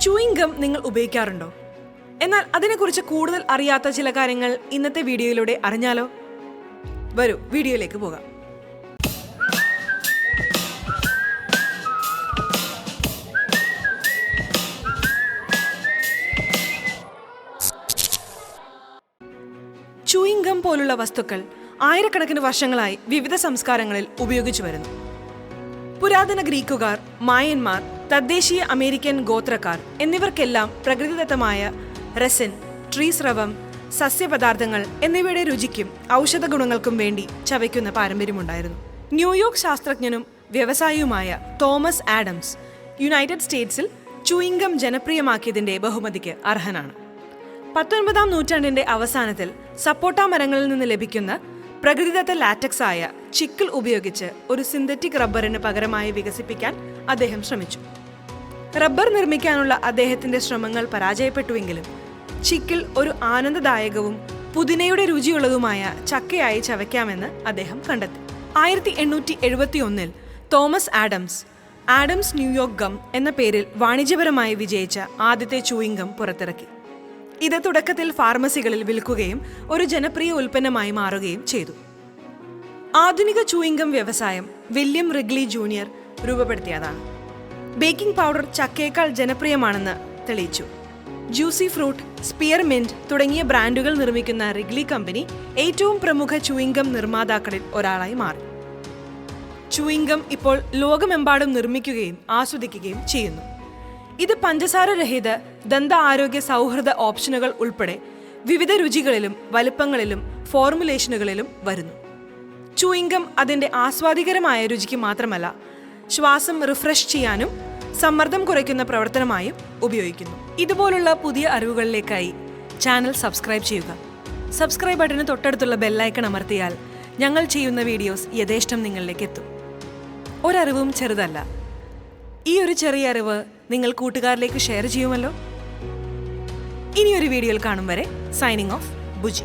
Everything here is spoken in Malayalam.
ചൂയിങ് ഗം നിങ്ങൾ ഉപയോഗിക്കാറുണ്ടോ? എന്നാൽ അതിനെക്കുറിച്ച് കൂടുതൽ അറിയാത്ത ചില കാര്യങ്ങൾ ഇന്നത്തെ വീഡിയോയിലൂടെ അറിഞ്ഞാലോ? വരൂ വീഡിയോയിലേക്ക് പോകാം. ചൂയിങ് ഗം പോലുള്ള വസ്തുക്കൾ ആയിരക്കണക്കിന് വർഷങ്ങളായി വിവിധ സംസ്കാരങ്ങളിൽ ഉപയോഗിച്ചു വരുന്നു. പുരാതന ഗ്രീക്കുകാർ, മായന്മാർ, തദ്ദേശീയ അമേരിക്കൻ ഗോത്രക്കാർ എന്നിവർക്കെല്ലാം പ്രകൃതിദത്തമായ റെസിൻ, ട്രീ സ്രവം, സസ്യപദാർത്ഥങ്ങൾ എന്നിവയുടെ രുചിക്കും ഔഷധ ഗുണങ്ങൾക്കും വേണ്ടി ചവയ്ക്കുന്ന പാരമ്പര്യമുണ്ടായിരുന്നു. ന്യൂയോർക്ക് ശാസ്ത്രജ്ഞനും വ്യവസായിയുമായ തോമസ് ആഡംസ് യുണൈറ്റഡ് സ്റ്റേറ്റ്സിൽ ചൂയിങ് ഗം ജനപ്രിയമാക്കിയതിന്റെ ബഹുമതിക്ക് അർഹനാണ്. 19-ാം നൂറ്റാണ്ടിന്റെ അവസാനത്തിൽ സപ്പോട്ട മരങ്ങളിൽ നിന്ന് ലഭിക്കുന്ന പ്രകൃതിദത്ത ലാറ്റക്സ് ആയ ചിക്കിൾ ഉപയോഗിച്ച് ഒരു സിന്തറ്റിക് റബ്ബറിന് പകരമായി വികസിപ്പിക്കാൻ അദ്ദേഹം ശ്രമിച്ചു. റബ്ബർ നിർമ്മിക്കാനുള്ള അദ്ദേഹത്തിന്റെ ശ്രമങ്ങൾ പരാജയപ്പെട്ടുവെങ്കിലും ചിക്കിൾ ഒരു ആനന്ദദായകവും പുതിനയുടെ രുചിയുള്ളതുമായ ചക്കയായി ചവയ്ക്കാമെന്ന് അദ്ദേഹം കണ്ടെത്തി. 1871 തോമസ് ആഡംസ് ന്യൂയോർക്ക് ഗം എന്ന പേരിൽ വാണിജ്യപരമായി വിജയിച്ച ആദ്യത്തെ ചൂയിങ് ഗം പുറത്തിറക്കി. ഇത് തുടക്കത്തിൽ ഫാർമസികളിൽ വിൽക്കുകയും ഒരു ജനപ്രിയ ഉൽപ്പന്നമായി മാറുകയും ചെയ്തു. ആധുനിക ചൂയിങ് ഗം വ്യവസായം വില്യം റിഗ്ലി ജൂനിയർ രൂപപ്പെടുത്തിയതാണ്. ബേക്കിംഗ് പൗഡർ ചക്കയേക്കാൾ ജനപ്രിയമാണെന്ന് തെളിയിച്ചു. ജ്യൂസി ഫ്രൂട്ട്, സ്പിയർമിന്റ് തുടങ്ങിയ ബ്രാൻഡുകൾ നിർമ്മിക്കുന്ന റിഗ്ലി കമ്പനി ഏറ്റവും പ്രമുഖ ചൂയിങ് ഗം നിർമ്മാതാക്കളിൽ ഒരാളായി മാറി. ചൂയിങ് ഗം ഇപ്പോൾ ലോകമെമ്പാടും നിർമ്മിക്കുകയും ആസ്വദിക്കുകയും ചെയ്യുന്നു. ഇത് പഞ്ചസാരരഹിത ദന്ത ആരോഗ്യ സൗഹൃദ ഓപ്ഷനുകൾ ഉൾപ്പെടെ വിവിധ രുചികളിലും വലുപ്പങ്ങളിലും ഫോർമുലേഷനുകളിലും വരുന്നു. ചൂയിങ് ഗം അതിൻ്റെ ആസ്വാദികരമായ രുചിക്ക് മാത്രമല്ല, ശ്വാസം റിഫ്രഷ് ചെയ്യാനും സമ്മർദ്ദം കുറയ്ക്കുന്ന പ്രവർത്തനമായും ഉപയോഗിക്കുന്നു. ഇതുപോലുള്ള പുതിയ അറിവുകളിലേക്കായി ചാനൽ സബ്സ്ക്രൈബ് ചെയ്യുക. സബ്സ്ക്രൈബ് ബട്ടന് തൊട്ടടുത്തുള്ള ബെല്ലൈക്കൺ അമർത്തിയാൽ ഞങ്ങൾ ചെയ്യുന്ന വീഡിയോസ് യഥേഷ്ടം നിങ്ങളിലേക്ക് എത്തും. ഒരറിവും ചെറുതല്ല. ഈ ഒരു ചെറിയ അറിവ് നിങ്ങൾ കൂട്ടുകാരിലേക്ക് ഷെയർ ചെയ്യുമല്ലോ. ഇനിയൊരു വീഡിയോയിൽ കാണും വരെ സൈനിങ് ഓഫ്, ബുജി.